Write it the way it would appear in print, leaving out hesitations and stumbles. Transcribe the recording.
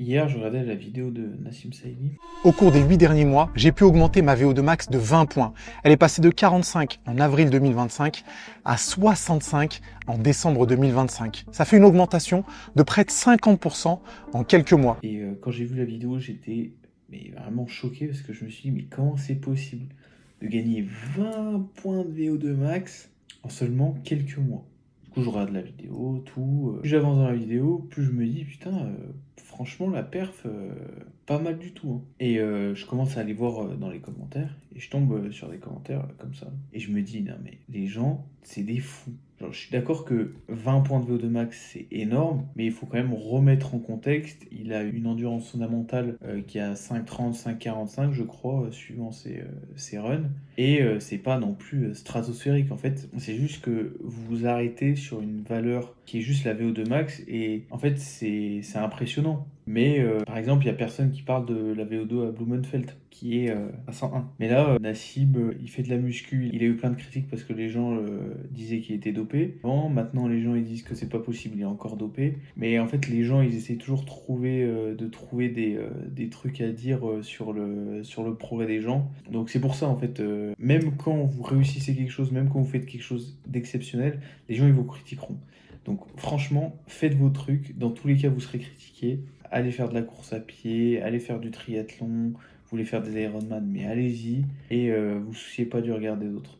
Hier, je regardais la vidéo de Nassim Saïdi. Au cours des 8 derniers mois, j'ai pu augmenter ma VO2 max de 20 points. Elle est passée de 45 en avril 2025 à 65 en décembre 2025. Ça fait une augmentation de près de 50% en quelques mois. Et quand j'ai vu la vidéo, j'étais vraiment choqué parce que je me suis dit, mais comment c'est possible de gagner 20 points de VO2 max en seulement quelques mois? Du coup, je regarde la vidéo, tout. Plus j'avance dans la vidéo, plus je me dis, putain, franchement, la perf, pas mal du tout, hein. Et je commence à aller voir dans les commentaires et je tombe sur des commentaires comme ça. Et je me dis, non, mais les gens, c'est des fous. Genre, je suis d'accord que 20 points de VO2 max, c'est énorme, mais il faut quand même remettre en contexte. Il a une endurance fondamentale qui est à 5,30, 5,45, je crois, suivant ses runs. Et c'est pas non plus stratosphérique. En fait, c'est juste que vous vous arrêtez sur une valeur qui est juste la VO2 max. Et en fait, c'est impressionnant. Mais par exemple, il y a personne qui parle de la VO2 à Blumenfeld, qui est à 101. Mais là, Nassim, il fait de la muscu. Il a eu plein de critiques parce que les gens disaient qu'il était dopé. Bon, maintenant, les gens ils disent que c'est pas possible, il est encore dopé. Mais en fait, les gens, ils essaient toujours de trouver des trucs à dire sur le progrès des gens. Donc c'est pour ça, en fait, même quand vous réussissez quelque chose, même quand vous faites quelque chose d'exceptionnel, les gens, ils vous critiqueront. Donc franchement, faites vos trucs. Dans tous les cas, vous serez critiqués. Allez faire de la course à pied, allez faire du triathlon, vous voulez faire des Ironman, mais allez-y. Et vous souciez pas du regard des autres.